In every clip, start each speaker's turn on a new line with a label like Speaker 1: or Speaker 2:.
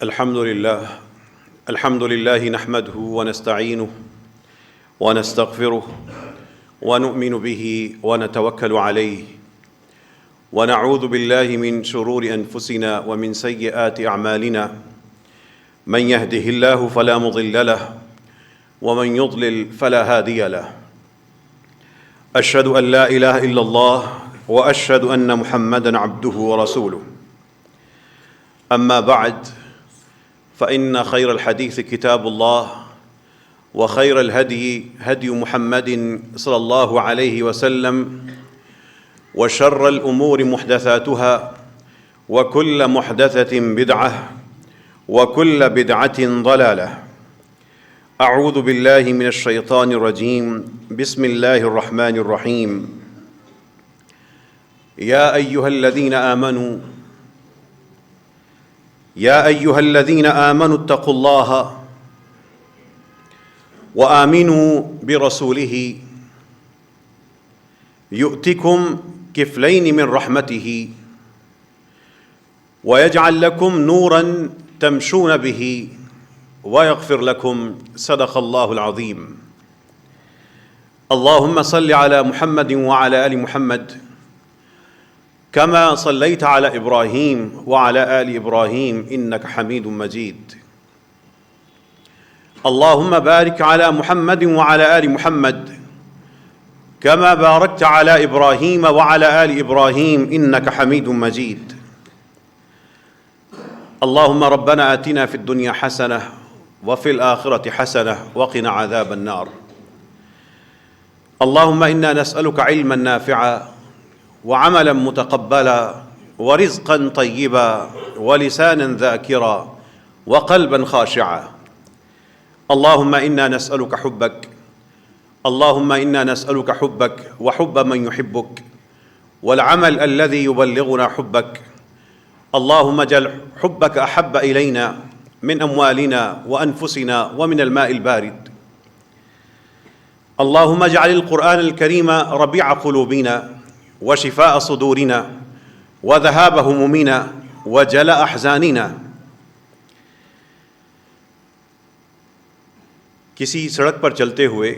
Speaker 1: الحمد لله نحمده ونستعينه ونستغفره ونؤمن به ونتوكل عليه ونعوذ بالله من شرور أنفسنا ومن سيئات أعمالنا من يهده الله فلا مضل له ومن يضلل فلا هادي له أشهد أن لا إله إلا الله وأشهد أن محمدًا عبده ورسوله أما بعد فإن خير الحديث كتاب الله وخير الهدي هدي محمد صلى الله عليه وسلم وشر الأمور محدثاتها وكل محدثة بدعة وكل بدعة ضلالة. أعوذ بالله من الشيطان الرجيم. بسم الله الرحمن الرحيم. يا أيها الذين آمنوا اتقوا الله وآمنوا برسوله يؤتكم كفلين من رحمته ويجعل لكم نورا تمشون به ويغفر لكم. صدق الله العظيم. اللهم صل على محمد وعلى آل محمد كما صليت على إبراهيم وعلى آل إبراهيم إنك حميد مجيد. اللهم بارك على محمد وعلى آل محمد كما باركت على إبراهيم وعلى آل إبراهيم إنك حميد مجيد. اللهم ربنا آتنا في الدنيا حسنة وفي الآخرة حسنة وقنا عذاب النار. اللهم إنا نسألك علما نافعا وعملا متقبلا ورزقا طيبا ولسانا ذاكرا وقلبا خاشعا. اللهم إنا نسألك حبك، اللهم إنا نسألك حبك وحب من يحبك والعمل الذي يبلغنا حبك. اللهم اجعل حبك أحب إلينا من أموالنا وأنفسنا ومن الماء البارد. اللهم اجعل القرآن الكريم ربيع قلوبنا وشفاء صدورنا وذهاب همومنا وجلاء أحزاننا. کسی سڑک پر چلتے ہوئے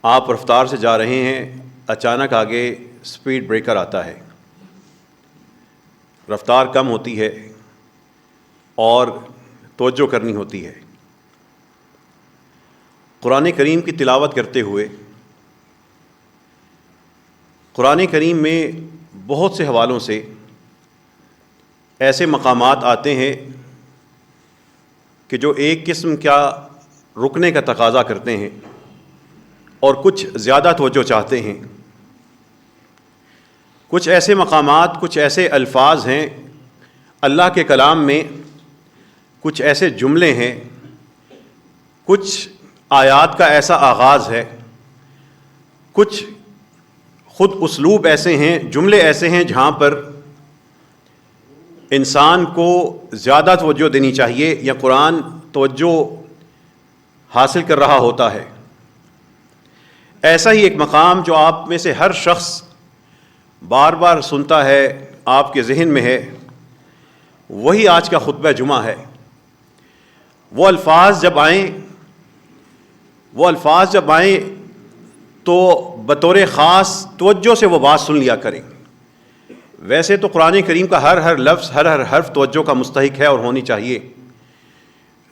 Speaker 1: آپ رفتار سے جا رہے ہیں، اچانک آگے سپیڈ بریکر آتا ہے، رفتار کم ہوتی ہے اور توجہ کرنی ہوتی ہے. قرآن کریم کی تلاوت کرتے ہوئے قرآن کریم میں بہت سے حوالوں سے ایسے مقامات آتے ہیں کہ جو ایک قسم کا رکنے کا تقاضا کرتے ہیں اور کچھ زیادہ توجہ چاہتے ہیں. کچھ ایسے مقامات، کچھ ایسے الفاظ ہیں اللہ کے کلام میں، کچھ ایسے جملے ہیں، کچھ آیات کا ایسا آغاز ہے، کچھ خود اسلوب ایسے ہیں، جملے ایسے ہیں جہاں پر انسان کو زیادہ توجہ دینی چاہیے یا قرآن توجہ حاصل کر رہا ہوتا ہے. ایسا ہی ایک مقام جو آپ میں سے ہر شخص بار بار سنتا ہے، آپ کے ذہن میں ہے، وہی آج کا خطبہ جمعہ ہے. وہ الفاظ جب آئیں تو بطور خاص توجہ سے وہ بات سن لیا کریں. ویسے تو قرآن کریم کا ہر لفظ، ہر حرف توجہ کا مستحق ہے اور ہونی چاہیے،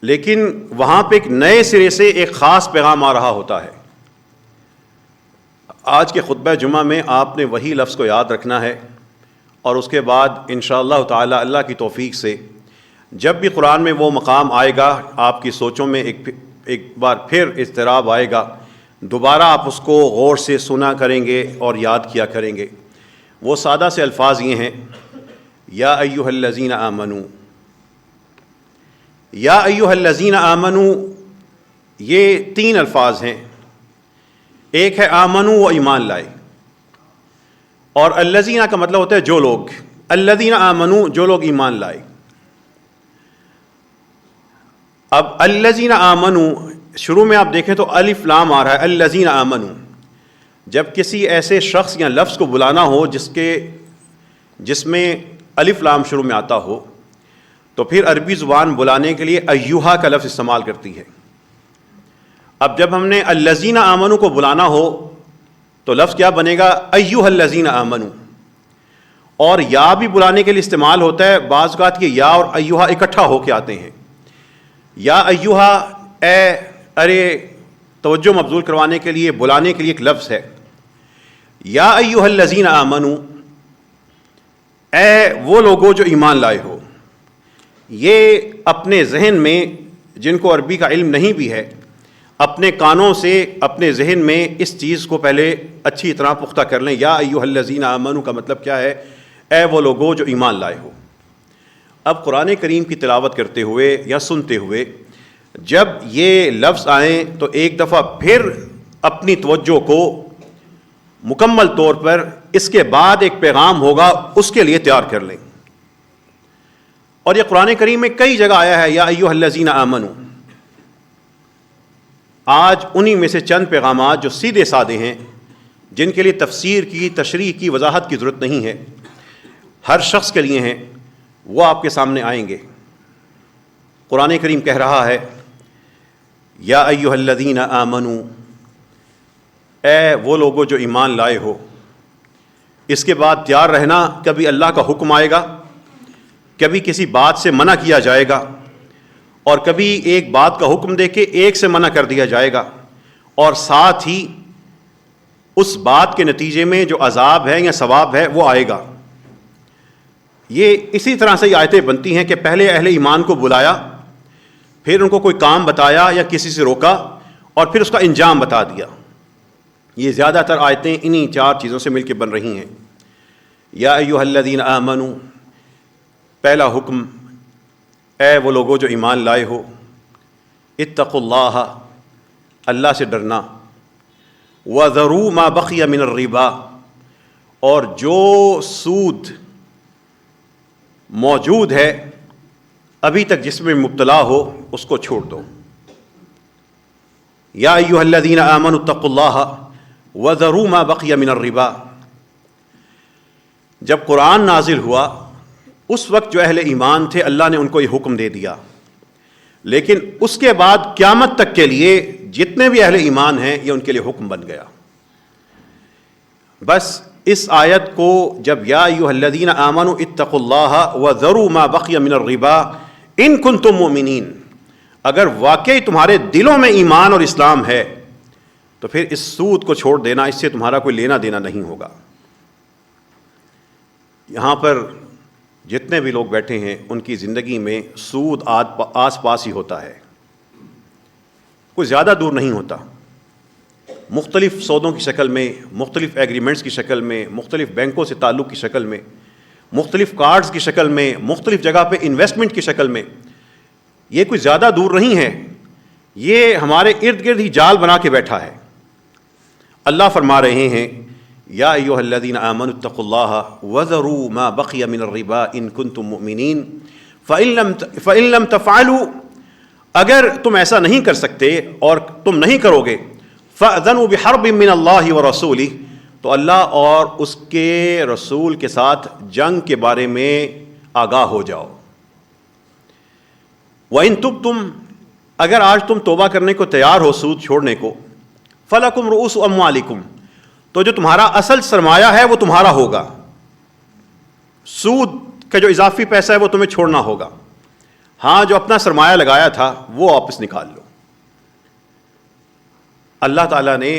Speaker 1: لیکن وہاں پہ ایک نئے سرے سے ایک خاص پیغام آ رہا ہوتا ہے. آج کے خطبہ جمعہ میں آپ نے وہی لفظ کو یاد رکھنا ہے، اور اس کے بعد انشاءاللہ تعالی اللہ کی توفیق سے جب بھی قرآن میں وہ مقام آئے گا، آپ کی سوچوں میں ایک بار پھر اضطراب آئے گا، دوبارہ آپ اس کو غور سے سنا کریں گے اور یاد کیا کریں گے. وہ سادہ سے الفاظ یہ ہیں، یا ایھا الذین آمنو. یا ایھا الذین آمنو یہ 3 الفاظ ہیں. ایک ہے آمنو، وہ ایمان لائے، اور الذین کا مطلب ہوتا ہے جو لوگ. الذین آمنو جو لوگ ایمان لائے. اب الذین آمنو شروع میں آپ دیکھیں تو الف لام آ رہا ہے، الذین آمنو. جب کسی ایسے شخص یا لفظ کو بلانا ہو جس میں الف لام شروع میں آتا ہو تو پھر عربی زبان بلانے کے لیے ایہا کا لفظ استعمال کرتی ہے۔ اب جب ہم نے الذین آمنو کو بلانا ہو تو لفظ کیا بنے گا؟ ایہا الذین آمنو۔ اور یا بھی بلانے کے لیے استعمال ہوتا ہے، بعض اوقات یہ یا اور ایہا اکٹھا ہو کے آتے ہیں۔ یا ایہا اے، ارے، توجہ مبذول کروانے کے لیے، بلانے کے لیے ایک لفظ ہے۔ یا ایہا الذین آمنو، اے وہ لوگوں جو ایمان لائے ہو۔ یہ اپنے ذہن میں، جن کو عربی کا علم نہیں بھی ہے، اپنے کانوں سے اپنے ذہن میں اس چیز کو پہلے اچھی طرح پختہ کر لیں۔ یا ایہا الذین آمنو کا مطلب کیا ہے؟ اے وہ لوگوں جو ایمان لائے ہو۔ اب قرآن کریم کی تلاوت کرتے ہوئے یا سنتے ہوئے جب یہ لفظ آئیں تو ایک دفعہ پھر اپنی توجہ کو مکمل طور پر اس کے بعد ایک پیغام ہوگا اس کے لیے تیار کر لیں۔ اور یہ قرآن کریم میں کئی جگہ آیا ہے یا ایہا الذین آمنو۔ آج انہی میں سے چند پیغامات جو سیدھے سادے ہیں، جن کے لیے تفسیر کی، تشریح کی، وضاحت کی ضرورت نہیں ہے، ہر شخص کے لیے ہیں، وہ آپ کے سامنے آئیں گے۔ قرآن کریم کہہ رہا ہے یا ایہا الذین آمنو، اے وہ لوگوں جو ایمان لائے ہو۔ اس کے بعد تیار رہنا، کبھی اللہ کا حکم آئے گا، کبھی کسی بات سے منع کیا جائے گا، اور کبھی ایک بات کا حکم دے کے ایک سے منع کر دیا جائے گا، اور ساتھ ہی اس بات کے نتیجے میں جو عذاب ہے یا ثواب ہے وہ آئے گا۔ یہ اسی طرح سے آیتیں بنتی ہیں کہ پہلے اہل ایمان کو بلایا، پھر ان کو کوئی کام بتایا یا کسی سے روکا، اور پھر اس کا انجام بتا دیا۔ یہ زیادہ تر آیتیں انہی چار چیزوں سے مل کے بن رہی ہیں۔ یا ایہا الذین آمنو، پہلا حکم، اے وہ لوگوں جو ایمان لائے ہو۔ اتقوا اللہ، اللہ سے ڈرنا۔ وذروا ما بقی من الربا، اور جو سود موجود ہے ابھی تک جس میں مبتلا ہو اس کو چھوڑ دو۔ یا ایہا الذین آمنوا اتقوا اللہ وذروا ما بقی من الربا۔ جب قرآن نازل ہوا اس وقت جو اہل ایمان تھے اللہ نے ان کو یہ حکم دے دیا، لیکن اس کے بعد قیامت تک کے لیے جتنے بھی اہل ایمان ہیں یہ ان کے لیے حکم بن گیا۔ بس اس آیت کو جب یا ایہا الذین آمنوا اتقوا اللہ وذروا ما بقی من الربا ان کنتم مؤمنین، اگر واقعی تمہارے دلوں میں ایمان اور اسلام ہے تو پھر اس سود کو چھوڑ دینا، اس سے تمہارا کوئی لینا دینا نہیں ہوگا۔ یہاں پر جتنے بھی لوگ بیٹھے ہیں ان کی زندگی میں سود آس پاس ہی ہوتا ہے، کوئی زیادہ دور نہیں ہوتا۔ مختلف سودوں کی شکل میں، مختلف ایگریمنٹس کی شکل میں، مختلف بینکوں سے تعلق کی شکل میں، مختلف کارڈز کی شکل میں، مختلف جگہ پہ انویسٹمنٹ کی شکل میں، یہ کوئی زیادہ دور نہیں ہے، یہ ہمارے ارد گرد ہی جال بنا کے بیٹھا ہے۔ اللہ فرما رہے ہیں یا ایہا الذین آمنوا اتقوا اللہ وذروا ما بقی من الربا ان کنتم مؤمنین فإن لم تفعلوا، اگر تم ایسا نہیں کر سکتے اور تم نہیں کرو گے، فأذنوا بحرب من اللہ ورسولہ، تو اللہ اور اس کے رسول کے ساتھ جنگ کے بارے میں آگاہ ہو جاؤ۔ وَإِن تُبْتُمْ، اگر آج تم توبہ کرنے کو تیار ہو سود چھوڑنے کو، فَلَكُمْ رُؤُوسُ أَمْوَالِكُمْ، تو جو تمہارا اصل سرمایہ ہے وہ تمہارا ہوگا، سود کا جو اضافی پیسہ ہے وہ تمہیں چھوڑنا ہوگا، ہاں جو اپنا سرمایہ لگایا تھا وہ واپس نکال لو۔ اللہ تعالیٰ نے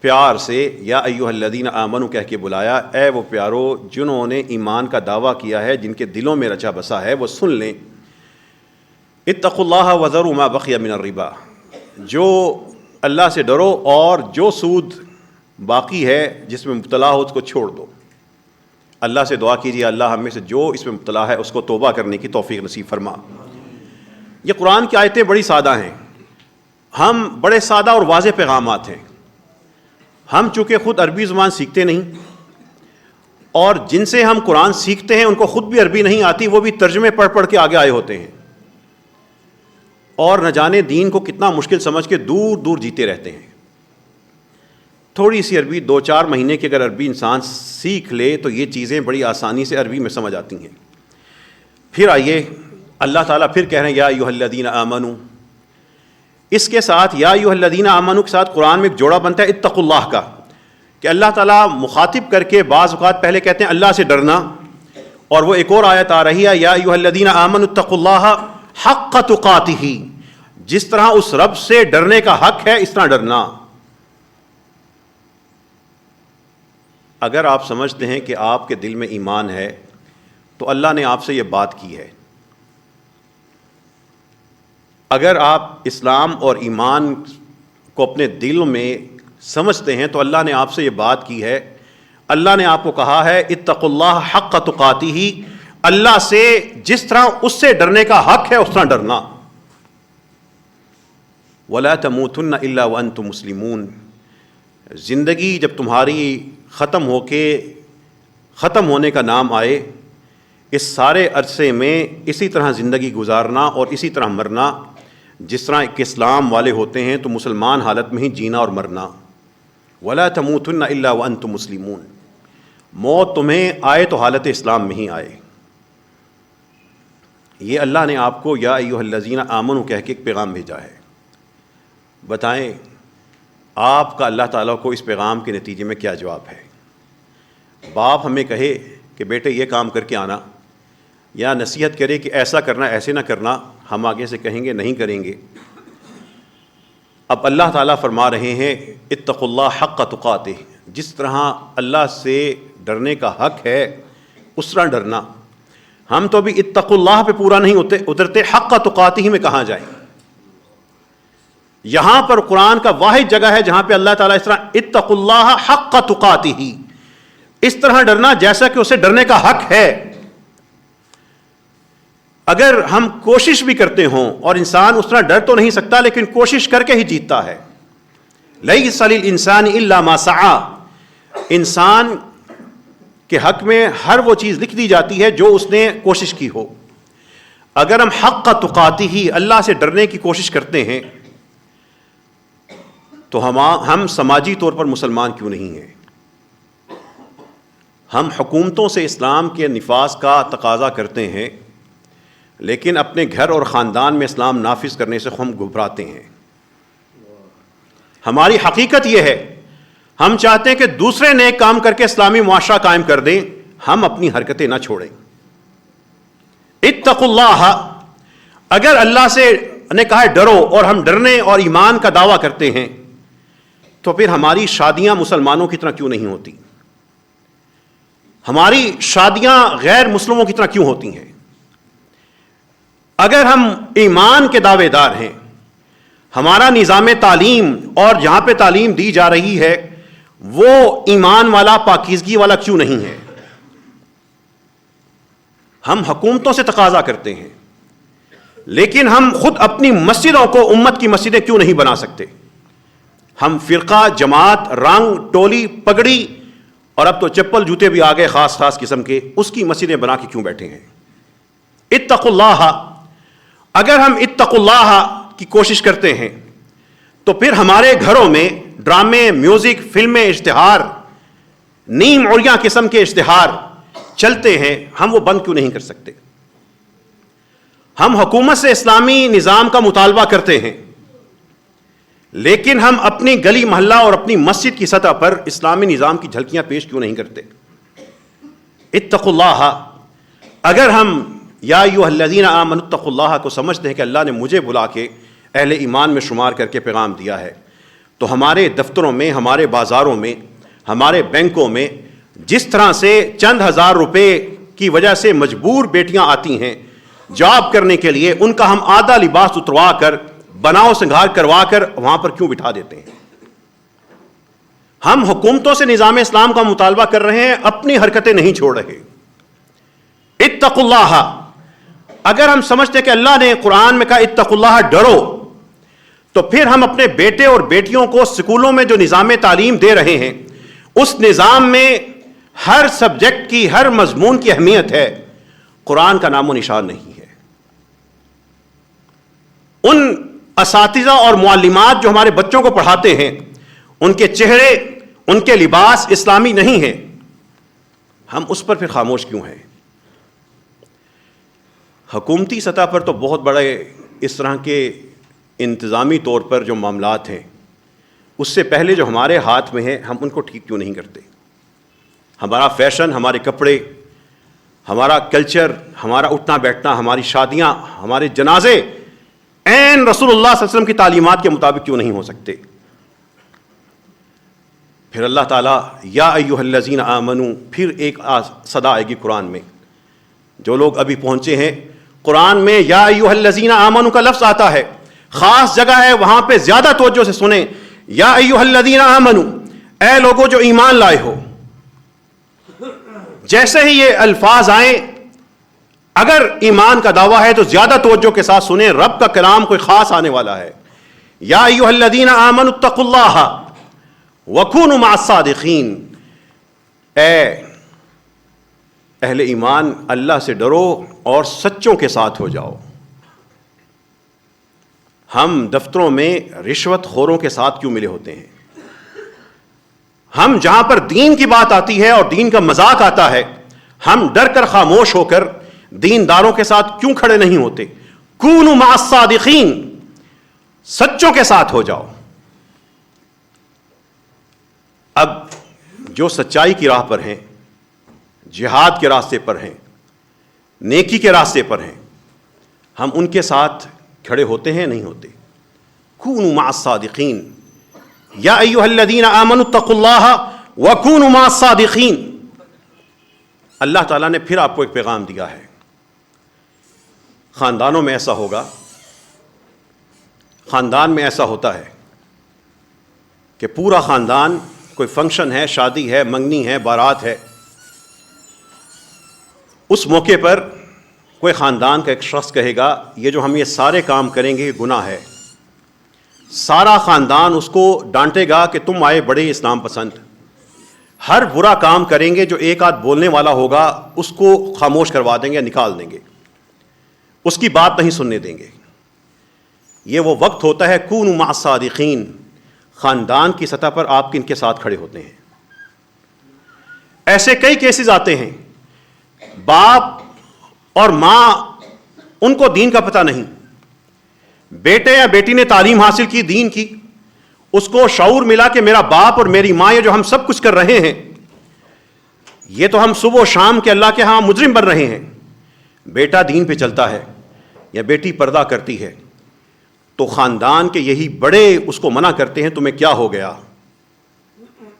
Speaker 1: پیار سے یا ایہا الذین آمنوا کہہ کے بلایا، اے وہ پیارو جنہوں نے ایمان کا دعویٰ کیا ہے، جن کے دلوں میں رچا بسا ہے، وہ سن لیں۔ اتقوا اللہ وذروا ما بقی من الربا، جو اللہ سے ڈرو اور جو سود باقی ہے جس میں مبتلا ہو اس کو چھوڑ دو۔ اللہ سے دعا کیجیے اللہ ہم میں سے جو اس میں مبتلا ہے اس کو توبہ کرنے کی توفیق نصیب فرما۔ یہ قرآن کی آیتیں بڑی سادہ ہیں، ہم بڑے سادہ اور واضح پیغامات ہیں۔ ہم چونکہ خود عربی زبان سیکھتے نہیں، اور جن سے ہم قرآن سیکھتے ہیں ان کو خود بھی عربی نہیں آتی، وہ بھی ترجمے پڑھ پڑھ کے آگے آئے ہوتے ہیں، اور نہ جانے دین کو کتنا مشکل سمجھ کے دور دور جیتے رہتے ہیں۔ تھوڑی سی عربی 2-4 مہینے کی اگر عربی انسان سیکھ لے تو یہ چیزیں بڑی آسانی سے عربی میں سمجھ آتی ہیں۔ پھر آئیے اللہ تعالیٰ پھر کہہ رہے ہیں یا ایھا الذین آمنو. اس کے ساتھ یا ایھا الذین آمنو کے ساتھ قرآن میں ایک جوڑا بنتا ہے اتقوا اللہ کا، کہ اللہ تعالیٰ مخاطب کر کے بعض اوقات پہلے کہتے ہیں اللہ سے ڈرنا، اور وہ ایک اور آیت آ رہی ہے یا ایھا الذین آمنوا اتقوا اللہ حق تقاتہ، جس طرح اس رب سے ڈرنے کا حق ہے اس طرح ڈرنا. اگر آپ سمجھتے ہیں کہ آپ کے دل میں ایمان ہے تو اللہ نے آپ سے یہ بات کی ہے. اگر آپ اسلام اور ایمان کو اپنے دل میں سمجھتے ہیں تو اللہ نے آپ سے یہ بات کی ہے. اللہ نے آپ کو کہا ہے اتقوا اللہ حق تقاتہ، اللہ سے جس طرح اس سے ڈرنے کا حق ہے اس طرح ڈرنا. ولا تموتن الا وانتم مسلمون، زندگی جب تمہاری ختم ہونے کا نام آئے، اس سارے عرصے میں اسی طرح زندگی گزارنا اور اسی طرح مرنا جس طرح ایک اسلام والے ہوتے ہیں تو مسلمان حالت میں ہی جینا اور مرنا. ولا تموتن الا وانتم مسلمون، موت تمہیں آئے تو حالت اسلام میں ہی آئے. یہ اللہ نے آپ کو یا ایھا الذین آمنوا کہہ کے ایک پیغام بھیجا ہے. بتائیں آپ کا اللہ تعالیٰ کو اس پیغام کے نتیجے میں کیا جواب ہے؟ باپ ہمیں کہے کہ بیٹے یہ کام کر کے آنا، یا نصیحت کرے کہ ایسا کرنا ایسے نہ کرنا، ہم آگے سے کہیں گے نہیں کریں گے. اب اللہ تعالیٰ فرما رہے ہیں اتقوا اللہ حق تقاتہ، جس طرح اللہ سے ڈرنے کا حق ہے اس طرح ڈرنا. ہم تو ابھی اتقوا اللہ پہ پورا نہیں اترتے، حق تقاتہ میں کہاں جائیں؟ یہاں پر قرآن کا واحد جگہ ہے جہاں پہ اللہ تعالیٰ اس طرح اتقوا اللہ حق تقاتہ، اس طرح ڈرنا جیسا کہ اسے ڈرنے کا حق ہے. اگر ہم کوشش بھی کرتے ہوں، اور انسان اس طرح ڈر تو نہیں سکتا لیکن کوشش کر کے ہی جیتتا ہے. لیس للانسان الا ما سعی، انسان کے حق میں ہر وہ چیز لکھ دی جاتی ہے جو اس نے کوشش کی ہو. اگر ہم حق تقاتہ اللہ سے ڈرنے کی کوشش کرتے ہیں تو ہم سماجی طور پر مسلمان کیوں نہیں ہیں؟ ہم حکومتوں سے اسلام کے نفاذ کا تقاضا کرتے ہیں لیکن اپنے گھر اور خاندان میں اسلام نافذ کرنے سے ہم گھبراتے ہیں. ہماری حقیقت یہ ہے ہم چاہتے ہیں کہ دوسرے نیک کام کر کے اسلامی معاشرہ قائم کر دیں، ہم اپنی حرکتیں نہ چھوڑیں. اتقوا اللہ، اگر اللہ سے نے کہا ہے ڈرو اور ہم ڈرنے اور ایمان کا دعویٰ کرتے ہیں تو پھر ہماری شادیاں مسلمانوں کی طرح کیوں نہیں ہوتی؟ ہماری شادیاں غیر مسلموں کی طرح کیوں ہوتی ہیں؟ اگر ہم ایمان کے دعوے دار ہیں، ہمارا نظام تعلیم اور جہاں پہ تعلیم دی جا رہی ہے وہ ایمان والا پاکیزگی والا کیوں نہیں ہے؟ ہم حکومتوں سے تقاضا کرتے ہیں لیکن ہم خود اپنی مسجدوں کو امت کی مسجدیں کیوں نہیں بنا سکتے؟ ہم فرقہ، جماعت، رنگ، ٹولی، پگڑی اور اب تو چپل جوتے بھی آ گئے خاص قسم کے، اس کی مسجدیں بنا کے کیوں بیٹھے ہیں؟ اتقوا اللہ، اگر ہم اتقوا اللہ کی کوشش کرتے ہیں تو پھر ہمارے گھروں میں ڈرامے، میوزک، فلمیں، اشتہار، نیم عریاں قسم کے اشتہار چلتے ہیں، ہم وہ بند کیوں نہیں کر سکتے؟ ہم حکومت سے اسلامی نظام کا مطالبہ کرتے ہیں لیکن ہم اپنی گلی محلہ اور اپنی مسجد کی سطح پر اسلامی نظام کی جھلکیاں پیش کیوں نہیں کرتے؟ اتقوا اللہ، اگر ہم یا ایھا الذین آمنوا اتقوا اللہ کو سمجھتے ہیں کہ اللہ نے مجھے بلا کے اہل ایمان میں شمار کر کے پیغام دیا ہے، تو ہمارے دفتروں میں، ہمارے بازاروں میں، ہمارے بینکوں میں جس طرح سے چند ہزار روپے کی وجہ سے مجبور بیٹیاں آتی ہیں جاب کرنے کے لیے، ان کا ہم آدھا لباس اتروا کر، بناؤ سنگھار کروا کر وہاں پر کیوں بٹھا دیتے ہیں؟ ہم حکومتوں سے نظام اسلام کا مطالبہ کر رہے ہیں، اپنی حرکتیں نہیں چھوڑ رہے. اتقوا اللہ، اگر ہم سمجھتے کہ اللہ نے قرآن میں کہا اتقوا اللہ ڈرو، تو پھر ہم اپنے بیٹے اور بیٹیوں کو اسکولوں میں جو نظام تعلیم دے رہے ہیں اس نظام میں ہر سبجیکٹ کی، ہر مضمون کی اہمیت ہے، قرآن کا نام و نشان نہیں ہے. ان اساتذہ اور معلمات جو ہمارے بچوں کو پڑھاتے ہیں ان کے چہرے، ان کے لباس اسلامی نہیں ہیں، ہم اس پر پھر خاموش کیوں ہیں؟ حکومتی سطح پر تو بہت بڑے اس طرح کے انتظامی طور پر جو معاملات ہیں، اس سے پہلے جو ہمارے ہاتھ میں ہے ہم ان کو ٹھیک کیوں نہیں کرتے؟ ہمارا فیشن، ہمارے کپڑے، ہمارا کلچر، ہمارا اٹھنا بیٹھنا، ہماری شادیاں، ہمارے جنازے عین رسول اللہ صلی اللہ علیہ وسلم کی تعلیمات کے مطابق کیوں نہیں ہو سکتے؟ پھر اللہ تعالیٰ یا ایھا الذین آمنو، پھر ایک صدا آئے گی قرآن میں. جو لوگ ابھی پہنچے ہیں، قرآن میں یا ایھا الذین آمنو کا لفظ آتا ہے، خاص جگہ ہے، وہاں پہ زیادہ توجہ سے سنیں. یا ایھا الذین آمنو، اے لوگو جو ایمان لائے ہو. جیسے ہی یہ الفاظ آئیں، اگر ایمان کا دعویٰ ہے تو زیادہ توجہ کے ساتھ سنیں، رب کا کلام کوئی خاص آنے والا ہے. یا ایھا الذین آمنوا اتقوا اللہ وکونوا مع الصادقین، اے اہل ایمان اللہ سے ڈرو اور سچوں کے ساتھ ہو جاؤ. ہم دفتروں میں رشوت خوروں کے ساتھ کیوں ملے ہوتے ہیں؟ ہم جہاں پر دین کی بات آتی ہے اور دین کا مذاق آتا ہے، ہم ڈر کر خاموش ہو کر دینداروں کے ساتھ کیوں کھڑے نہیں ہوتے؟ کونوا مع الصادقین، سچوں کے ساتھ ہو جاؤ. اب جو سچائی کی راہ پر ہیں، جہاد کے راستے پر ہیں، نیکی کے راستے پر ہیں، ہم ان کے ساتھ کھڑے ہوتے ہیں نہیں ہوتے؟ کونوا مع الصادقین، یا ایھا الذین آمنوا اتقوا اللہ وکونوا مع الصادقین. اللہ تعالیٰ نے پھر آپ کو ایک پیغام دیا ہے. خاندانوں میں ایسا ہوگا، خاندان میں ایسا ہوتا ہے کہ پورا خاندان، کوئی فنکشن ہے، شادی ہے، منگنی ہے، بارات ہے، اس موقع پر کوئی خاندان کا ایک شخص کہے گا یہ جو ہم یہ سارے کام کریں گے یہ گناہ ہے. سارا خاندان اس کو ڈانٹے گا کہ تم آئے بڑے اسلام پسند. ہر برا کام کریں گے، جو ایک آدھ بولنے والا ہوگا اس کو خاموش کروا دیں گے، نکال دیں گے، اس کی بات نہیں سننے دیں گے. یہ وہ وقت ہوتا ہے کونوا مع الصادقین، خاندان کی سطح پر آپ ان کے ساتھ کھڑے ہوتے ہیں. ایسے کئی کیسز آتے ہیں، باپ اور ماں ان کو دین کا پتہ نہیں، بیٹے یا بیٹی نے تعلیم حاصل کی دین کی، اس کو شعور ملا کہ میرا باپ اور میری ماں یہ جو ہم سب کچھ کر رہے ہیں، یہ تو ہم صبح و شام کے اللہ کے ہاں مجرم بن رہے ہیں. بیٹا دین پہ چلتا ہے یا بیٹی پردہ کرتی ہے تو خاندان کے یہی بڑے اس کو منع کرتے ہیں، تمہیں کیا ہو گیا؟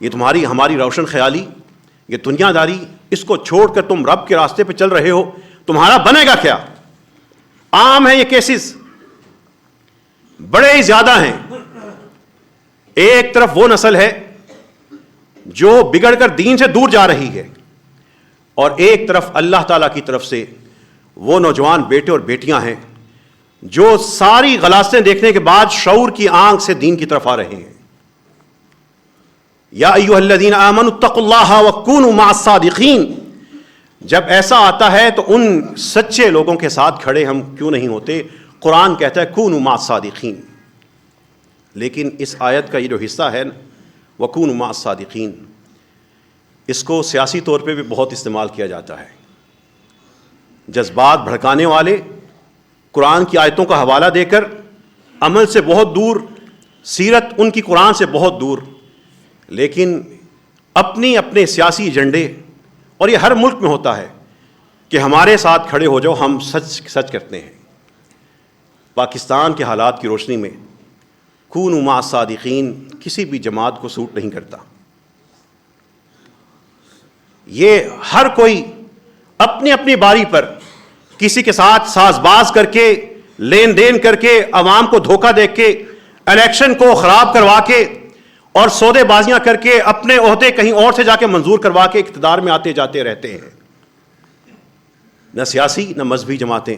Speaker 1: یہ تمہاری ہماری روشن خیالی، یہ دنیا داری، اس کو چھوڑ کر تم رب کے راستے پہ چل رہے ہو، تمہارا بنے گا کیا؟ عام ہے یہ کیسز، بڑے ہی زیادہ ہیں. ایک طرف وہ نسل ہے جو بگڑ کر دین سے دور جا رہی ہے، اور ایک طرف اللہ تعالیٰ کی طرف سے وہ نوجوان بیٹے اور بیٹیاں ہیں جو ساری غلاستیں دیکھنے کے بعد شعور کی آنکھ سے دین کی طرف آ رہے ہیں. یا ایھا الذین آمنوا اتقوا اللہ وکونوا مع الصادقین. جب ایسا آتا ہے تو ان سچے لوگوں کے ساتھ کھڑے ہم کیوں نہیں ہوتے؟ قرآن کہتا ہے کونوا مع الصادقین. لیکن اس آیت کا یہ جو حصہ ہے وکونوا مع الصادقین، اس کو سیاسی طور پہ بھی بہت استعمال کیا جاتا ہے. جذبات بھڑکانے والے قرآن کی آیتوں کا حوالہ دے کر عمل سے بہت دور، سیرت ان کی قرآن سے بہت دور، لیکن اپنے سیاسی ایجنڈے، اور یہ ہر ملک میں ہوتا ہے کہ ہمارے ساتھ کھڑے ہو جاؤ، ہم سچ کرتے ہیں. پاکستان کے حالات کی روشنی میں کونوا مع الصادقین کسی بھی جماعت کو سوٹ نہیں کرتا. یہ ہر کوئی اپنی اپنی باری پر کسی کے ساتھ ساز باز کر کے، لین دین کر کے، عوام کو دھوکہ دے کے، الیکشن کو خراب کروا کے اور سودے بازیاں کر کے اپنے عہدے کہیں اور سے جا کے منظور کروا کے اقتدار میں آتے جاتے رہتے ہیں. نہ سیاسی نہ مذہبی جماعتیں،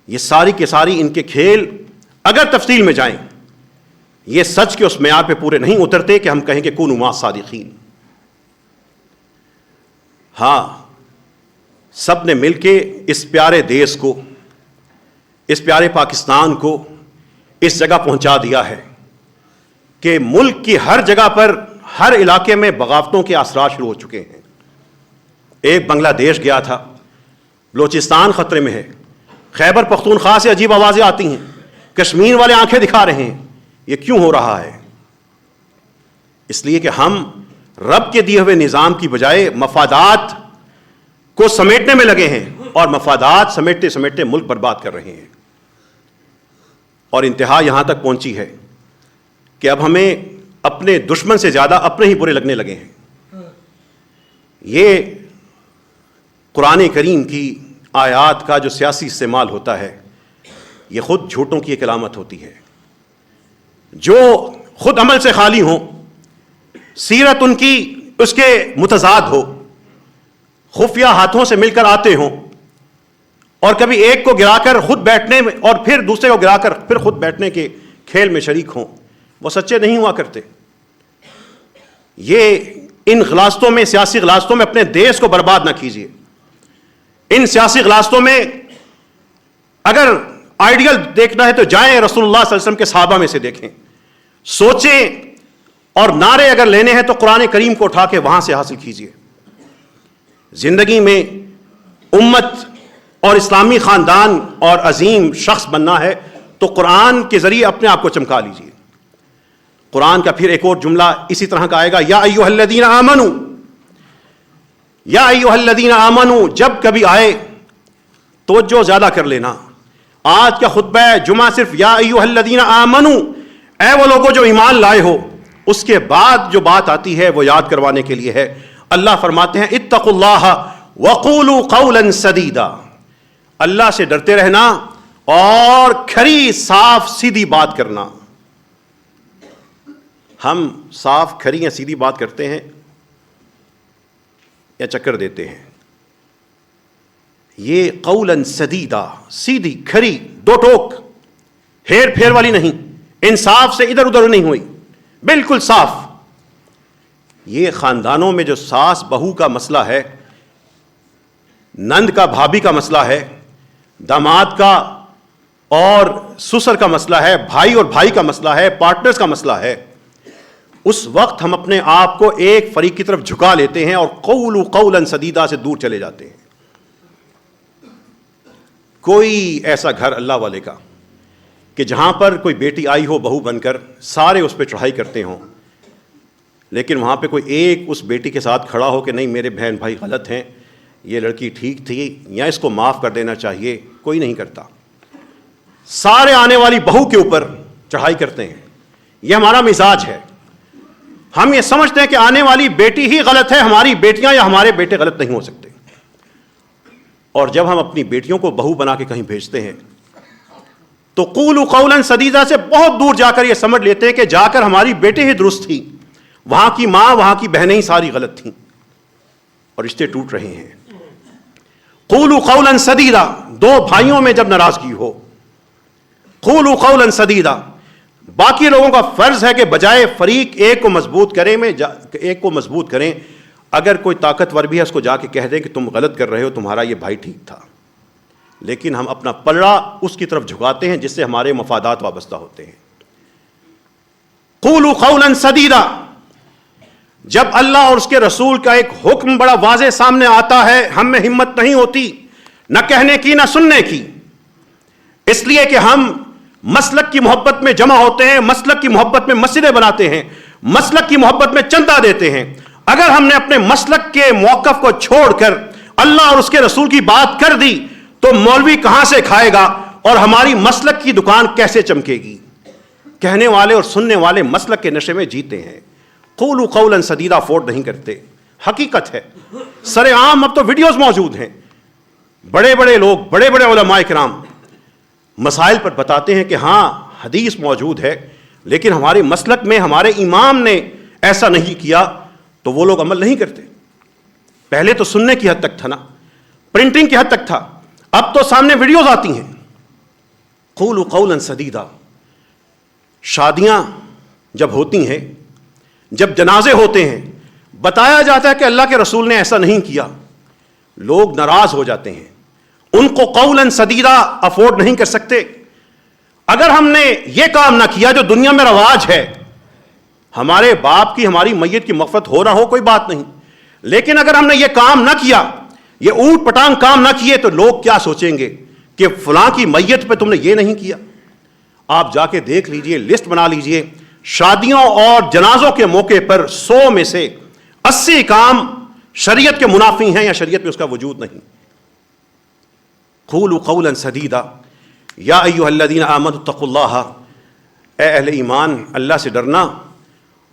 Speaker 1: یہ ساری کے ساری ان کے کھیل اگر تفصیل میں جائیں یہ سچ کے اس معیار پہ پورے نہیں اترتے کہ ہم کہیں کہ کونوا مع الصادقین. ہاں، سب نے مل کے اس پیارے دیس کو، اس پیارے پاکستان کو اس جگہ پہنچا دیا ہے کہ ملک کی ہر جگہ پر، ہر علاقے میں بغاوتوں کے اثرات شروع ہو چکے ہیں. ایک بنگلہ دیش گیا تھا، بلوچستان خطرے میں ہے، خیبر پختونخوا سے عجیب آوازیں آتی ہیں, کشمیر والے آنکھیں دکھا رہے ہیں. یہ کیوں ہو رہا ہے؟ اس لیے کہ ہم رب کے دیے ہوئے نظام کی بجائے مفادات کو سمیٹنے میں لگے ہیں, اور مفادات سمیٹتے سمیٹتے ملک برباد کر رہے ہیں. اور انتہا یہاں تک پہنچی ہے کہ اب ہمیں اپنے دشمن سے زیادہ اپنے ہی برے لگنے لگے ہیں. یہ قرآن کریم کی آیات کا جو سیاسی استعمال ہوتا ہے, یہ خود جھوٹوں کی ایک علامت ہوتی ہے. جو خود عمل سے خالی ہوں, سیرت ان کی اس کے متضاد ہو, خفیہ ہاتھوں سے مل کر آتے ہوں, اور کبھی ایک کو گرا کر خود بیٹھنے میں اور پھر دوسرے کو گرا کر پھر خود بیٹھنے کے کھیل میں شریک ہوں, وہ سچے نہیں ہوا کرتے. یہ ان غلاستوں میں, سیاسی غلاستوں میں اپنے دیش کو برباد نہ کیجیے. ان سیاسی غلاستوں میں اگر آئیڈیل دیکھنا ہے تو جائیں رسول اللہ صلی اللہ علیہ وسلم کے صحابہ میں سے دیکھیں, سوچیں, اور نعرے اگر لینے ہیں تو قرآن کریم کو اٹھا کے وہاں سے حاصل کیجیے. زندگی میں امت اور اسلامی خاندان اور عظیم شخص بننا ہے تو قرآن کے ذریعے اپنے آپ کو چمکا لیجیے. قرآن کا پھر ایک اور جملہ اسی طرح کا آئے گا, یا ایھا الذین آمنوا, یا ایھا الذین آمنوا, جب کبھی آئے توجہ زیادہ کر لینا. آج کا خطبہ جمعہ صرف یا ایھا الذین آمنوا, اے وہ لوگوں جو ایمان لائے ہو, اس کے بعد جو بات آتی ہے وہ یاد کروانے کے لیے ہے. اللہ فرماتے ہیں اتقوا اللہ وقولوا قولا سدیدا, اللہ سے ڈرتے رہنا اور کھری صاف سیدھی بات کرنا. ہم صاف کھری یا سیدھی بات کرتے ہیں یا چکر دیتے ہیں؟ یہ قولا سدیدا, سیدھی کھری, دو ٹوک, ہیر پھیر والی نہیں, انصاف سے ادھر ادھر نہیں ہوئی, بالکل صاف. یہ خاندانوں میں جو ساس بہو کا مسئلہ ہے, نند کا بھابھی کا مسئلہ ہے, داماد کا اور سسر کا مسئلہ ہے, بھائی اور بھائی کا مسئلہ ہے, پارٹنرز کا مسئلہ ہے, اس وقت ہم اپنے آپ کو ایک فریق کی طرف جھکا لیتے ہیں اور قولوا قولا سدیدا سے دور چلے جاتے ہیں. کوئی ایسا گھر اللہ والے کا کہ جہاں پر کوئی بیٹی آئی ہو بہو بن کر, سارے اس پہ چڑھائی کرتے ہوں, لیکن وہاں پہ کوئی ایک اس بیٹی کے ساتھ کھڑا ہو کہ نہیں میرے بہن بھائی غلط ہیں, یہ لڑکی ٹھیک تھی یا اس کو معاف کر دینا چاہیے, کوئی نہیں کرتا. سارے آنے والی بہو کے اوپر چڑھائی کرتے ہیں. یہ ہمارا مزاج ہے. ہم یہ سمجھتے ہیں کہ آنے والی بیٹی ہی غلط ہے, ہماری بیٹیاں یا ہمارے بیٹے غلط نہیں ہو سکتے. اور جب ہم اپنی بیٹیوں کو بہو بنا کے کہیں بھیجتے ہیں تو قولوا قولا سدیدا سے بہت دور جا کر یہ سمجھ لیتے ہیں کہ جا کر ہماری بیٹی ہی درست تھی, وہاں کی ماں وہاں کی بہنیں ہی ساری غلط تھیں, اور رشتے ٹوٹ رہے ہیں. قولوا قولا سدیدا, دو بھائیوں میں جب ناراضگی ہو, قولوا قولا سدیدا. باقی لوگوں کا فرض ہے کہ بجائے فریق ایک کو مضبوط کریں میں ایک کو مضبوط کریں, اگر کوئی طاقتور بھی ہے اس کو جا کے کہہ دیں کہ تم غلط کر رہے ہو, تمہارا یہ بھائی ٹھیک تھا. لیکن ہم اپنا پلڑا اس کی طرف جھکاتے ہیں جس سے ہمارے مفادات وابستہ ہوتے ہیں. قولوا قولا سدیدا, جب اللہ اور اس کے رسول کا ایک حکم بڑا واضح سامنے آتا ہے, ہم میں ہمت نہیں ہوتی نہ کہنے کی نہ سننے کی, اس لیے کہ ہم مسلک کی محبت میں جمع ہوتے ہیں, مسلک کی محبت میں مسجدیں بناتے ہیں, مسلک کی محبت میں چندہ دیتے ہیں. اگر ہم نے اپنے مسلک کے موقف کو چھوڑ کر اللہ اور اس کے رسول کی بات کر دی تو مولوی کہاں سے کھائے گا اور ہماری مسلک کی دکان کیسے چمکے گی؟ کہنے والے اور سننے والے مسلک کے نشے میں جیتے ہیں. قولوا قولا سدیدا افورڈ نہیں کرتے. حقیقت ہے, سر عام اب تو ویڈیوز موجود ہیں, بڑے بڑے لوگ, بڑے بڑے علماء کرام مسائل پر بتاتے ہیں کہ ہاں حدیث موجود ہے, لیکن ہمارے مسلک میں ہمارے امام نے ایسا نہیں کیا, تو وہ لوگ عمل نہیں کرتے. پہلے تو سننے کی حد تک تھا نا, پرنٹنگ کی حد تک تھا, اب تو سامنے ویڈیوز آتی ہیں. قولوا قولا سدیدا. شادیاں جب ہوتی ہیں, جب جنازے ہوتے ہیں, بتایا جاتا ہے کہ اللہ کے رسول نے ایسا نہیں کیا, لوگ ناراض ہو جاتے ہیں, ان کو قولا سدیدا افورڈ نہیں کر سکتے. اگر ہم نے یہ کام نہ کیا جو دنیا میں رواج ہے, ہمارے باپ کی ہماری میت کی مغفرت ہو نہ ہو کوئی بات نہیں, لیکن اگر ہم نے یہ کام نہ کیا, یہ اوٹ پٹانگ کام نہ کیے, تو لوگ کیا سوچیں گے, کہ فلاں کی میت پہ تم نے یہ نہیں کیا. آپ جا کے دیکھ لیجئے, لسٹ بنا لیجئے, شادیوں اور جنازوں کے موقع پر 100 میں سے 80 کام شریعت کے منافی ہیں یا شریعت میں اس کا وجود نہیں. قولوا قولا سدیدا یا ایھا الذین آمنوا اتقوا اللہ, اے اہل ایمان اللہ سے ڈرنا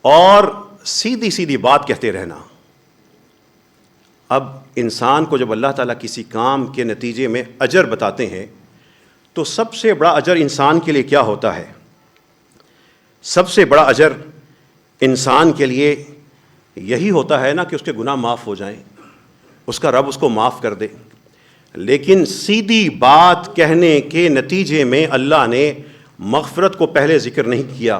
Speaker 1: اور سیدھی سیدھی بات کہتے رہنا. اب انسان کو جب اللہ تعالیٰ کسی کام کے نتیجے میں اجر بتاتے ہیں تو سب سے بڑا اجر انسان کے لیے کیا ہوتا ہے؟ سب سے بڑا اجر انسان کے لیے یہی ہوتا ہے نا کہ اس کے گناہ معاف ہو جائیں, اس کا رب اس کو معاف کر دے. لیکن سیدھی بات کہنے کے نتیجے میں اللہ نے مغفرت کو پہلے ذکر نہیں کیا.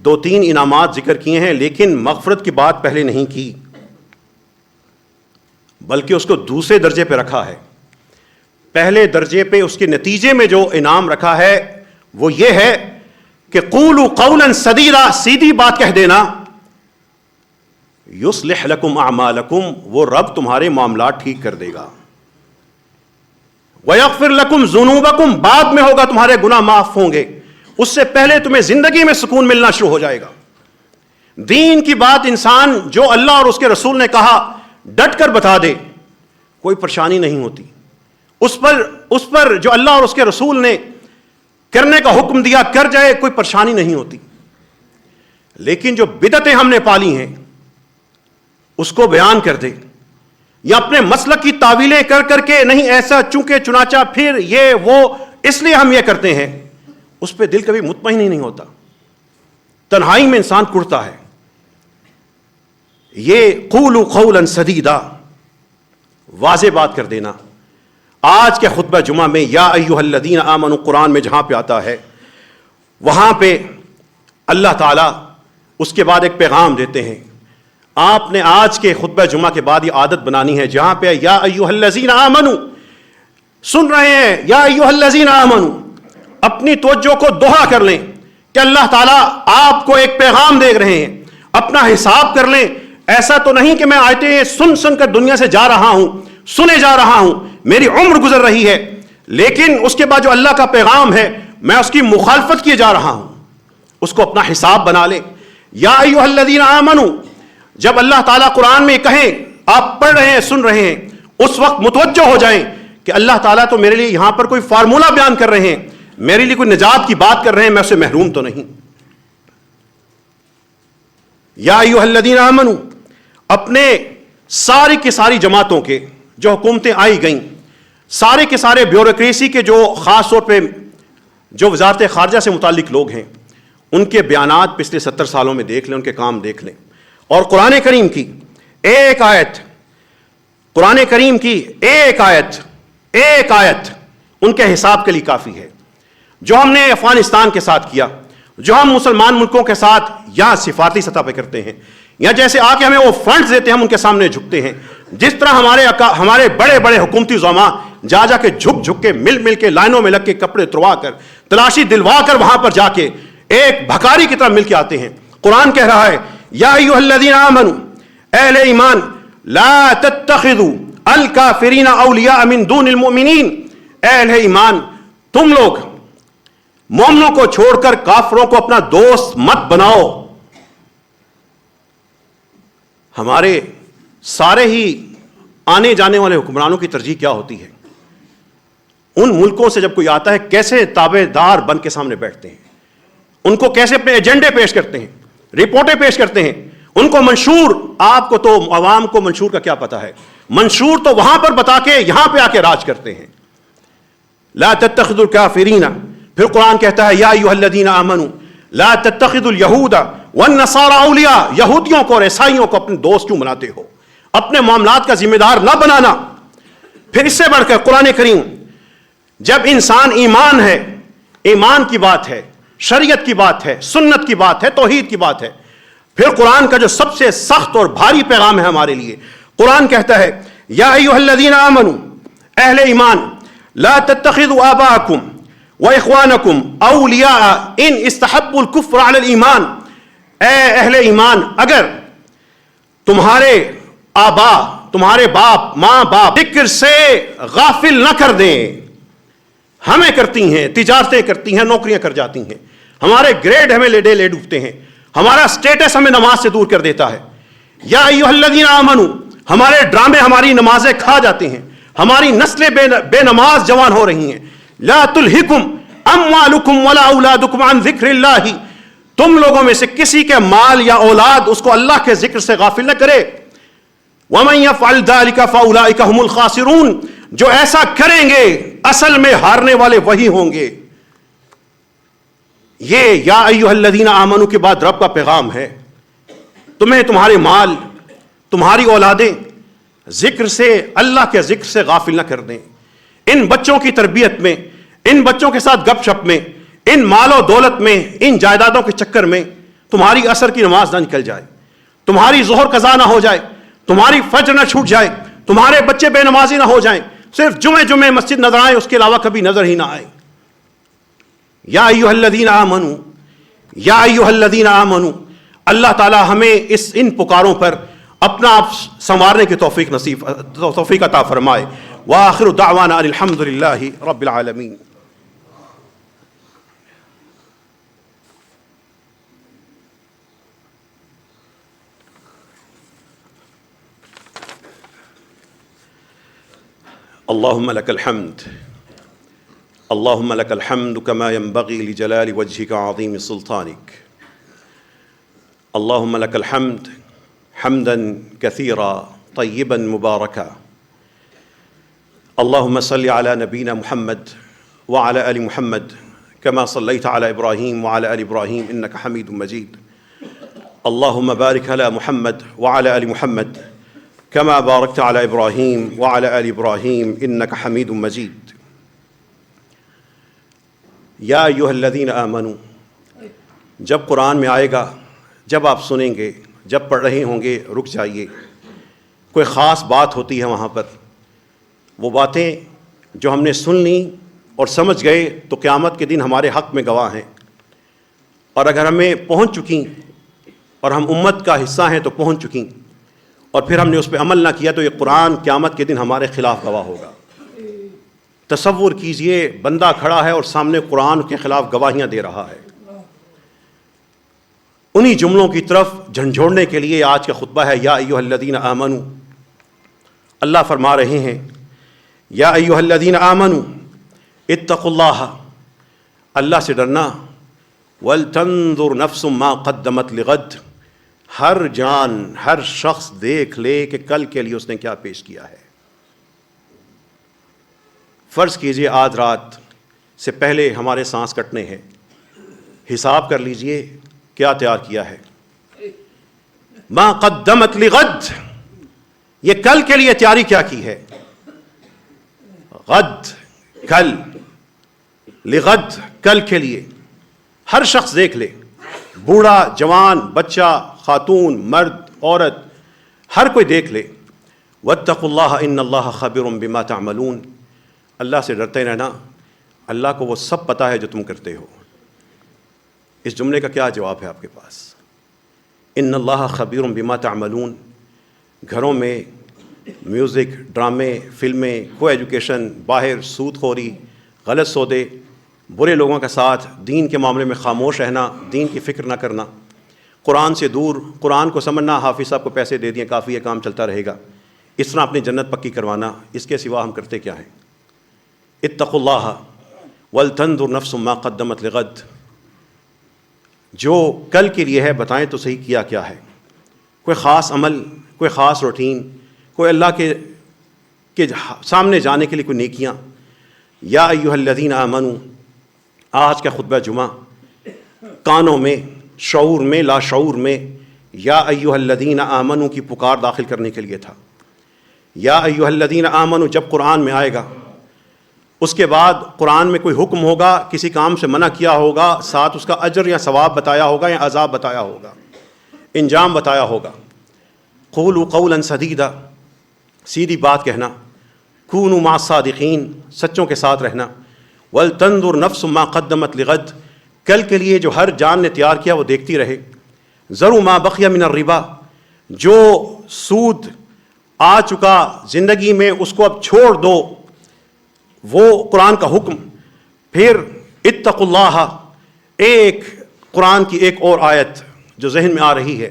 Speaker 1: 2-3 انعامات ذکر کیے ہیں لیکن مغفرت کی بات پہلے نہیں کی, بلکہ اس کو دوسرے درجے پہ رکھا ہے. پہلے درجے پہ اس کے نتیجے میں جو انعام رکھا ہے وہ یہ ہے کہ قولوا قولا سدیدا, سیدھی بات کہہ دینا. یصلح لکم اعمالکم, وہ رب تمہارے معاملات ٹھیک کر دے گا. ویغفر لکم ذنوبکم, بعد میں ہوگا تمہارے گناہ معاف ہوں گے, اس سے پہلے تمہیں زندگی میں سکون ملنا شروع ہو جائے گا. دین کی بات انسان جو اللہ اور اس کے رسول نے کہا ڈٹ کر بتا دے, کوئی پریشانی نہیں ہوتی. اس پر جو اللہ اور اس کے رسول نے کرنے کا حکم دیا کر جائے, کوئی پریشانی نہیں ہوتی. لیکن جو بدعتیں ہم نے پالی ہیں اس کو بیان کر دے, یا اپنے مسلک کی تعویلیں کر کر کے نہیں ایسا چونکہ چنانچہ پھر یہ وہ اس لیے ہم یہ کرتے ہیں, اس پہ دل کبھی مطمئن ہی نہیں ہوتا. تنہائی میں انسان کڑتا ہے. یہ قولوا قولا سدیدا, واضح بات کر دینا. آج کے خطبہ جمعہ میں یا ایھا الذین آمنوا قرآن میں جہاں پہ آتا ہے وہاں پہ اللہ تعالیٰ اس کے بعد ایک پیغام دیتے ہیں. آپ نے آج کے خطبہ جمعہ کے بعد یہ عادت بنانی ہے, جہاں پہ یا ایھا الذین آمنوا سن رہے ہیں, یا ایھا الذین آمنوا, اپنی توجہ کو دوہرا کر لیں کہ اللہ تعالیٰ آپ کو ایک پیغام دے رہے ہیں. اپنا حساب کر لیں. ایسا تو نہیں کہ میں آیتیں سن سن کر دنیا سے جا رہا ہوں, سنے جا رہا ہوں, میری عمر گزر رہی ہے, لیکن اس کے بعد جو اللہ کا پیغام ہے میں اس کی مخالفت کیے جا رہا ہوں. اس کو اپنا حساب بنا لیں. یا ایھا الذین آمنوا, جب اللہ تعالیٰ قرآن میں کہیں, آپ پڑھ رہے ہیں سن رہے ہیں, اس وقت متوجہ ہو جائیں کہ اللہ تعالیٰ تو میرے لیے یہاں پر کوئی فارمولہ بیان کر رہے ہیں, میرے لیے کوئی نجات کی بات کر رہے ہیں, میں اسے محروم تو نہیں. یا ایھا الذین آمنوا, اپنے ساری کی ساری جماعتوں کے جو حکومتیں آئی گئیں, سارے کے سارے بیوروکریسی کے جو خاص طور پہ جو وزارت خارجہ سے متعلق لوگ ہیں, ان کے بیانات پچھلے 70 سالوں میں دیکھ لیں, ان کے کام دیکھ لیں. اور قرآن کریم کی ایک آیت, قرآن کریم کی ایک آیت ان کے حساب کے لیے کافی ہے. جو ہم نے افغانستان کے ساتھ کیا, جو ہم مسلمان ملکوں کے ساتھ یا سفارتی سطح پہ کرتے ہیں, یا جیسے آ کے ہمیں وہ فنڈز دیتے ہیں ہم ان کے سامنے جھکتے ہیں, جس طرح ہمارے بڑے بڑے حکومتی زعماء جا کے جھک کے مل کے لائنوں میں لگ کے کپڑے تروا کر تلاشی دلوا کر وہاں پر جا کے ایک بھکاری کی طرح مل کے آتے ہیں. قرآن کہہ رہا ہے یا ایھا الذین آمنوا, اہل ایمان, لا تتخذوا الکافرین اولیاء من دون المؤمنین, اہل ایمان تم لوگ مومنوں کو چھوڑ کر کافروں کو اپنا دوست مت بناؤ. ہمارے سارے ہی آنے جانے والے حکمرانوں کی ترجیح کیا ہوتی ہے؟ ان ملکوں سے جب کوئی آتا ہے کیسے تابع دار بن کے سامنے بیٹھتے ہیں, ان کو کیسے اپنے ایجنڈے پیش کرتے ہیں, رپورٹیں پیش کرتے ہیں, ان کو منشور, آپ کو تو عوام کو منشور کا کیا پتا ہے, منشور تو وہاں پر بتا کے یہاں پہ آ کے راج کرتے ہیں. لا تتخذوا الکافرین, پھر قرآن کہتا ہے یا ایھا الذین آمنوا لا تتخذوا اليہود والنصارى اولیاء, یہودیوں کو اور عیسائیوں کو اپنے دوست کیوں بناتے ہو, اپنے معاملات کا ذمہ دار نہ بنانا. پھر اس سے بڑھ کر قرآن کریم, جب انسان ایمان ہے, ایمان کی بات ہے, شریعت کی بات ہے, سنت کی بات ہے, توحید کی بات ہے, پھر قرآن کا جو سب سے سخت اور بھاری پیغام ہے ہمارے لیے, قرآن کہتا ہے یا ایھا الذین آمنوا, اہل ایمان, لا تتخذوا آباءکم واخوانکم اولیاء ان استحبوا الکفر علی الایمان, اے اہل ایمان اگر تمہارے آبا, تمہارے باپ, ماں باپ ذکر سے غافل نہ کر دیں, ہمیں کرتی ہیں، تجارتیں کرتی ہیں، نوکریاں کر جاتی ہیں، ہمارے گریڈ ہمیں لے ڈوبتے ہیں، ہمارا سٹیٹس ہمیں نماز سے دور کر دیتا ہے۔ یا ایھا الذین آمنو، ہمارے ڈرامے ہماری نمازیں کھا جاتے ہیں، ہماری نسلیں بے نماز جوان ہو رہی ہیں۔ لا تلہکم اموالکم ولا اولادکم عن ذکر اللہ، تم لوگوں میں سے کسی کے مال یا اولاد اس کو اللہ کے ذکر سے غافل نہ کرے۔ ومن یفعل ذلک فاولئک هم الخاسرون، جو ایسا کریں گے اصل میں ہارنے والے وہی ہوں گے۔ یہ یا ایھا الذین آمنو کے بعد رب کا پیغام ہے، تمہیں تمہارے مال، تمہاری اولادیں ذکر سے، اللہ کے ذکر سے غافل نہ کر دیں۔ ان بچوں کی تربیت میں، ان بچوں کے ساتھ گپ شپ میں، ان مال و دولت میں، ان جائیدادوں کے چکر میں تمہاری عصر کی نماز نہ نکل جائے، تمہاری ظہر قضا نہ ہو جائے، تمہاری فجر نہ چھوٹ جائے، تمہارے بچے بے نمازی نہ ہو جائیں، صرف جمعے مسجد نظر آئے، اس کے علاوہ کبھی نظر ہی نہ آئے۔ یا ایھا الذین آمنو، یا ایھا الذین آمنو، اللہ تعالی ہمیں ان پکاروں پر اپنا آپ سنوارنے کی توفیق عطا فرمائے۔ وآخر دعوانا ان الحمد للہ رب العالمین۔ اللهم لك الحمد، اللهم لك الحمد كما ينبغي لجلال وجهك وعظيم سلطانك، اللهم لك الحمد حمدا كثيرا طيبا مباركا، اللهم صل على نبينا محمد وعلى آل محمد كما صليت على إبراهيم وعلى آل إبراهيم إنك حميد مجيد، اللهم بارك على محمد وعلى آل محمد كما باركت على إبراهيم وعلى آل إبراهيم إنك حميد مجيد۔ یا ایھا الذین آمنو، جب قرآن میں آئے گا، جب آپ سنیں گے، جب پڑھ رہے ہوں گے، رک جائیے۔ کوئی خاص بات ہوتی ہے وہاں پر، وہ باتیں جو ہم نے سن لیں اور سمجھ گئے تو قیامت کے دن ہمارے حق میں گواہ ہیں، اور اگر ہمیں پہنچ چکیں اور ہم امت کا حصہ ہیں تو پہنچ چکیں، اور پھر ہم نے اس پہ عمل نہ کیا تو یہ قرآن قیامت کے دن ہمارے خلاف گواہ ہوگا۔ تصور کیجئے، بندہ کھڑا ہے اور سامنے قرآن کے خلاف گواہیاں دے رہا ہے۔ انہی جملوں کی طرف جھنجھوڑنے کے لیے آج کا خطبہ ہے یا ایھا الذین آمنو۔ اللہ فرما رہے ہیں یا ایھا الذین آمنو اتقوا اللہ، اللہ سے ڈرنا، ولتنظر نفس ما قدمت لغد، ہر جان، ہر شخص دیکھ لے کہ کل کے لیے اس نے کیا پیش کیا ہے۔ فرض کیجئے آج رات سے پہلے ہمارے سانس کٹنے ہیں، حساب کر لیجئے کیا تیار کیا ہے۔ ما قدمت لغد، یہ کل کے لیے تیاری کیا کی ہے۔ غد، کل، لغد، کل کے لیے ہر شخص دیکھ لے، بوڑھا، جوان، بچہ، خاتون، مرد، عورت، ہر کوئی دیکھ لے۔ واتقوا اللہ ان اللہ خبیر بما تعملون، اللہ سے ڈرتے رہنا، اللہ کو وہ سب پتہ ہے جو تم کرتے ہو۔ اس جملے کا کیا جواب ہے آپ کے پاس؟ ان اللہ خبیر بما تعملون، گھروں میں میوزک، ڈرامے، فلمیں، کو ایجوکیشن، باہر سود خوری، غلط سودے، برے لوگوں کے ساتھ، دین کے معاملے میں خاموش رہنا، دین کی فکر نہ کرنا، قرآن سے دور، قرآن کو سمجھنا حافظ صاحب کو پیسے دے دیں کافی ہے، کام چلتا رہے گا، اس طرح اپنی جنت پکی کروانا، اس کے سوا ہم کرتے کیا ہیں؟ اتقوا اللہ ولتنظر نفس ما قدمت لغد، جو کل کے لیے ہے بتائیں تو صحیح کیا کیا ہے۔ کوئی خاص عمل، کوئی خاص روٹین، کوئی اللہ کے سامنے جانے کے لیے کوئی نیکیاں۔ یا ایھا الذین آمنو، آج کا خطبہ جمعہ کانوں میں، شعور میں، لا شعور میں یا ایھا الذین آمنو کی پکار داخل کرنے کے لیے تھا۔ یا ایھا الذین آمنو جب قرآن میں آئے گا، اس کے بعد قرآن میں کوئی حکم ہوگا، کسی کام سے منع کیا ہوگا، ساتھ اس کا اجر یا ثواب بتایا ہوگا یا عذاب بتایا ہوگا، انجام بتایا ہوگا۔ قولوا قولا سدیدا، سیدھی بات کہنا، کونوا مع الصادقین، سچوں کے ساتھ رہنا، ولتنظر نفس ما قدمت لغد، کل کے لیے جو ہر جان نے تیار کیا وہ دیکھتی رہے۔ ذروا ما بقی من الربا، جو سود آ چکا زندگی میں اس کو اب چھوڑ دو، وہ قرآن کا حکم۔ پھر اتقوا اللہ، ایک قرآن کی ایک اور آیت جو ذہن میں آ رہی ہے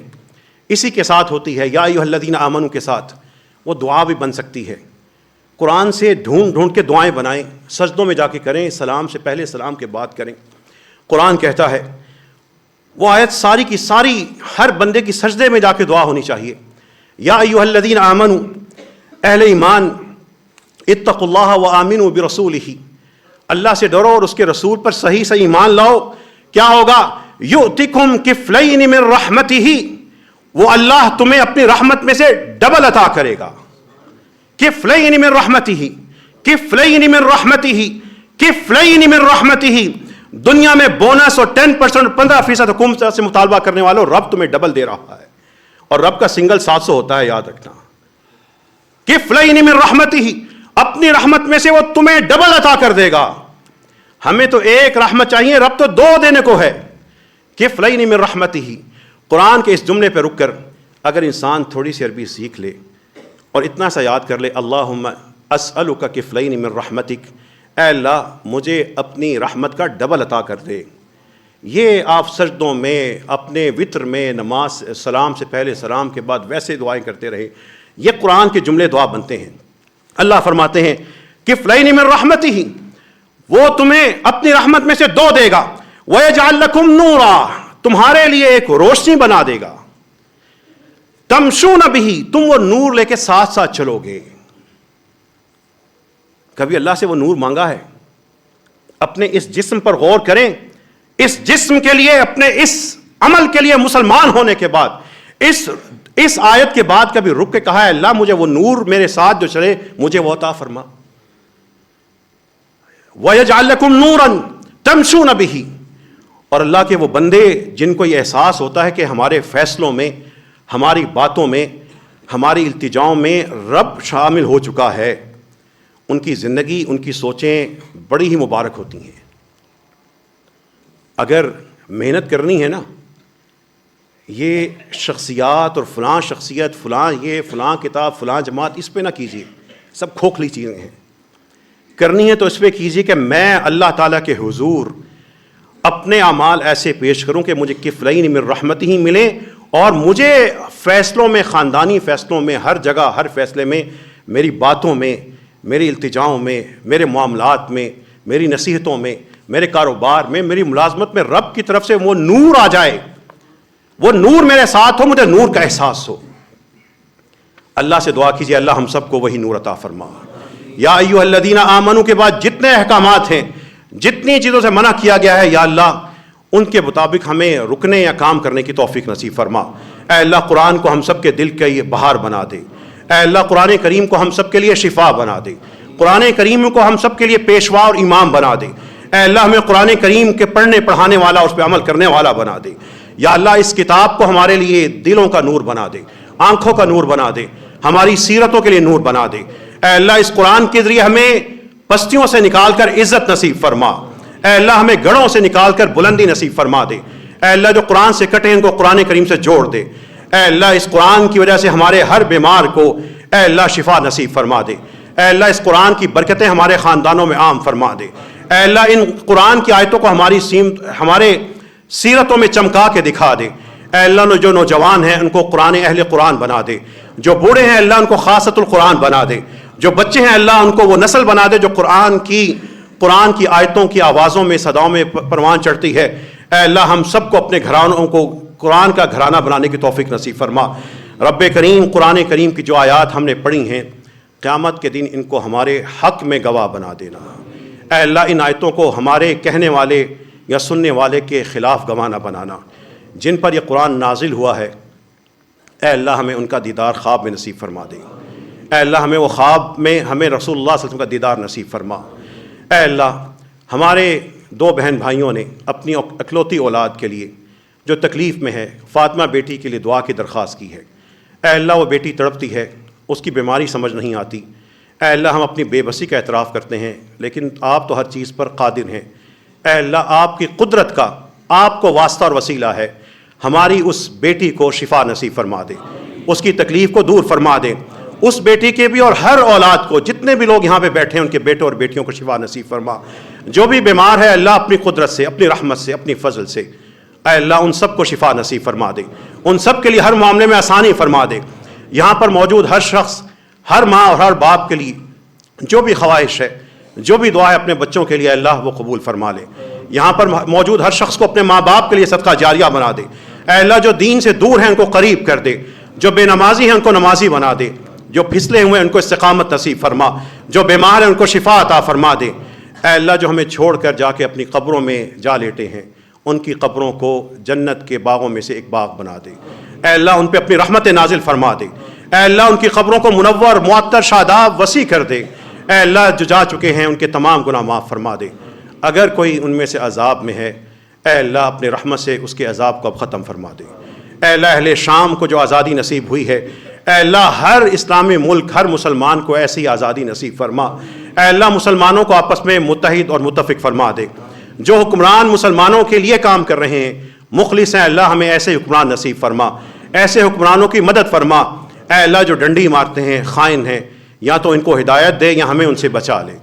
Speaker 1: اسی کے ساتھ ہوتی ہے، یا ایھا الذین آمنوا کے ساتھ وہ دعا بھی بن سکتی ہے۔ قرآن سے ڈھونڈ ڈھونڈ کے دعائیں بنائیں، سجدوں میں جا کے کریں، سلام سے پہلے سلام کے بعد کریں۔ قرآن کہتا ہے وہ آیت ساری کی ساری ہر بندے کی سجدے میں جا کے دعا ہونی چاہیے۔ یا ایھا الذین آمنوا، اہل ایمان، اتقوا اللہ وآمنوا برسولہ، اللہ سے ڈرو اور اس کے رسول پر صحیح صحیح ایمان لاؤ۔ کیا ہوگا؟ یؤتکم کفلین من رحمتہ، وہ اللہ تمہیں اپنی رحمت میں سے ڈبل عطا کرے گا۔ کفلین من رحمتہ، کفلین من رحمتہ، کفلین من رحمتہ، دنیا میں بونس اور 10% 15% حکومت سے مطالبہ کرنے والوں، رب تمہیں ڈبل دے رہا ہے، اور رب کا سنگل 700 ہوتا ہے، یاد رکھنا۔ کفلین من رحمتہ، اپنی رحمت میں سے وہ تمہیں ڈبل عطا کر دے گا۔ ہمیں تو ایک رحمت چاہیے، رب تو 2 دینے کو ہے۔ کفلین من رحمتہ، قرآن کے اس جملے پہ رک کر اگر انسان تھوڑی سی عربی سیکھ لے اور اتنا سا یاد کر لے، اللہم اسألک کفلین من رحمتک، اے اللہ مجھے اپنی رحمت کا ڈبل عطا کر دے۔ یہ آپ سجدوں میں، اپنے وطر میں، نماز سلام سے پہلے سلام کے بعد ویسے دعائیں کرتے رہے، یہ قرآن کے جملے دعا بنتے ہیں۔ اللہ فرماتے ہیں کفلین من رحمتہ، وہ تمہیں اپنی رحمت میں سے 2 دے گا۔ وَيَجْعَلْ لَكُمْ نُورًا، تمہارے لیے ایک روشنی بنا دے گا۔ تمشون بہ، تم وہ نور لے کے ساتھ ساتھ چلو گے۔ کبھی اللہ سے وہ نور مانگا ہے؟ اپنے اس جسم پر غور کریں، اس جسم کے لیے، اپنے اس عمل کے لیے مسلمان ہونے کے بعد، اس آیت کے بعد کبھی رک کے کہا ہے اللہ مجھے وہ نور میرے ساتھ جو چلے مجھے وہ عطا فرما۔ وَيَجْعَلْ لَكُمْ نُورًا تَمْشُونَ بِهِ، اور اللہ کے وہ بندے جن کو یہ احساس ہوتا ہے کہ ہمارے فیصلوں میں، ہماری باتوں میں، ہماری التجاؤں میں رب شامل ہو چکا ہے، ان کی زندگی، ان کی سوچیں بڑی ہی مبارک ہوتی ہیں۔ اگر محنت کرنی ہے نا، یہ شخصیات اور فلاں شخصیت، فلاں یہ، فلاں کتاب، فلاں جماعت، اس پہ نہ کیجیے، سب کھوکھلی چیزیں ہیں۔ کرنی ہے تو اس پہ کیجیے کہ میں اللہ تعالیٰ کے حضور اپنے اعمال ایسے پیش کروں کہ مجھے کفلین من رحمتہ ہی ملے، اور مجھے فیصلوں میں، خاندانی فیصلوں میں، ہر جگہ ہر فیصلے میں، میری باتوں میں، میری التجاؤں میں، میرے معاملات میں، میری نصیحتوں میں، میرے کاروبار میں، میری ملازمت میں رب کی طرف سے وہ نور آ جائے، وہ نور میرے ساتھ ہو، مجھے نور کا احساس ہو۔ اللہ سے دعا کیجیے اللہ ہم سب کو وہی نور عطا فرما۔ یا ایھا الذین آمنوا کے بعد جتنے احکامات ہیں، جتنی چیزوں سے منع کیا گیا ہے، یا اللہ ان کے مطابق ہمیں رکنے یا کام کرنے کی توفیق نصیب فرما۔ اے اللہ قرآن کو ہم سب کے دل کا یہ بہار بنا دے۔ اے اللہ قرآن کریم کو ہم سب کے لیے شفا بنا دے۔ قرآن کریم کو ہم سب کے لیے پیشوا اور امام بنا دے۔ اے اللہ ہمیں قرآن کریم کے پڑھنے پڑھانے والا، اس پہ عمل کرنے والا بنا دے۔ یا اللہ اس کتاب کو ہمارے لیے دلوں کا نور بنا دے، آنکھوں کا نور بنا دے، ہماری سیرتوں کے لیے نور بنا دے۔ اے اللہ اس قرآن کے ذریعے ہمیں پستیوں سے نکال کر عزت نصیب فرما۔ اے اللہ ہمیں گڑھوں سے نکال کر بلندی نصیب فرما دے۔ اے اللہ جو قرآن سے کٹے ان کو قرآن کریم سے جوڑ دے۔ اے اللہ اس قرآن کی وجہ سے ہمارے ہر بیمار کو اے اللہ شفا نصیب فرما دے۔ اے اللہ اس قرآن کی برکتیں ہمارے خاندانوں میں عام فرما دے۔ اے اللہ ان قرآن کی آیتوں کو ہمارے سیرتوں میں چمکا کے دکھا دے۔ اے اللہ جو نوجوان ہیں ان کو قرآن اہل قرآن بنا دے، جو بوڑھے ہیں اللہ ان کو خاصۃ القرآن بنا دے، جو بچے ہیں اللہ ان کو وہ نسل بنا دے جو قرآن کی آیتوں کی آوازوں میں، صداؤں میں پروان چڑھتی ہے۔ اے اللہ ہم سب کو اپنے گھرانوں کو قرآن کا گھرانہ بنانے کی توفیق نصیب فرما۔ رب کریم قرآن کریم کی جو آیات ہم نے پڑھی ہیں قیامت کے دن ان کو ہمارے حق میں گواہ بنا دینا۔ اے اللہ ان آیتوں کو ہمارے کہنے والے یا سننے والے کے خلاف گواہ نہ بنانا۔ جن پر یہ قرآن نازل ہوا ہے اے اللہ ہمیں ان کا دیدار خواب میں نصیب فرما دے۔ اے اللہ ہمیں وہ خواب میں ہمیں رسول اللہ صلی اللہ علیہ وسلم کا دیدار نصیب فرما۔ اے اللہ ہمارے 2 بہن بھائیوں نے اپنی اکلوتی اولاد کے لیے جو تکلیف میں ہے، فاطمہ بیٹی کے لیے دعا کی درخواست کی ہے۔ اے اللہ وہ بیٹی تڑپتی ہے، اس کی بیماری سمجھ نہیں آتی۔ اے اللہ ہم اپنی بے بسی کا اعتراف کرتے ہیں، لیکن آپ تو ہر چیز پر قادر ہیں۔ اے اللہ آپ کی قدرت کا آپ کو واسطہ اور وسیلہ ہے، ہماری اس بیٹی کو شفا نصیب فرما دے، اس کی تکلیف کو دور فرما دے، اس بیٹی کے بھی اور ہر اولاد کو، جتنے بھی لوگ یہاں پہ بیٹھے ہیں ان کے بیٹوں اور بیٹیوں کو شفا نصیب فرما۔ جو بھی بیمار ہے اللہ اپنی قدرت سے، اپنی رحمت سے، اپنی فضل سے اے اللہ ان سب کو شفا نصیب فرما دے، ان سب کے لیے ہر معاملے میں آسانی فرما دے۔ یہاں پر موجود ہر شخص، ہر ماں اور ہر باپ کے لیے جو بھی خواہش ہے، جو بھی دعا ہے اپنے بچوں کے لیے اللہ وہ قبول فرما لے۔ یہاں پر موجود ہر شخص کو اپنے ماں باپ کے لیے صدقہ جاریہ بنا دے۔ اے اللہ جو دین سے دور ہیں ان کو قریب کر دے، جو بے نمازی ہیں ان کو نمازی بنا دے، جو پھسلے ہوئے ہیں ان کو استقامت نصیب فرما، جو بیمار ہیں ان کو شفا عطا فرما دے۔ اے اللہ جو ہمیں چھوڑ کر جا کے اپنی قبروں میں جا لیٹے ہیں ان کی قبروں کو جنت کے باغوں میں سے ایک باغ بنا دے۔ اے اللہ ان پہ اپنی رحمت نازل فرما دے۔ اے اللہ ان کی قبروں کو منور، معطر، شاداب، وسیع کر دے۔ اے اللہ جو جا چکے ہیں ان کے تمام گناہ معاف فرما دے۔ اگر کوئی ان میں سے عذاب میں ہے اے اللہ اپنے رحمت سے اس کے عذاب کو اب ختم فرما دے۔ اے اللہ اہل شام کو جو آزادی نصیب ہوئی ہے اے اللہ ہر اسلامی ملک، ہر مسلمان کو ایسی آزادی نصیب فرما۔ اے اللہ مسلمانوں کو آپس میں متحد اور متفق فرما دے۔ جو حکمران مسلمانوں کے لیے کام کر رہے ہیں مخلص ہیں اللہ ہمیں ایسے حکمران نصیب فرما، ایسے حکمرانوں کی مدد فرما۔ اے اللہ جو ڈنڈی مارتے ہیں، خائن ہیں، یا تو ان کو ہدایت دے یا ہمیں ان سے بچا لے۔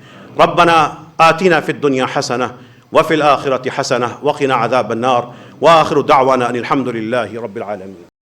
Speaker 1: ربنا آتنا فی الدنیا حسنہ وفی الآخرۃ حسنہ وقنا عذاب النار وآخر دعوانا ان الحمد للہ رب العالمین۔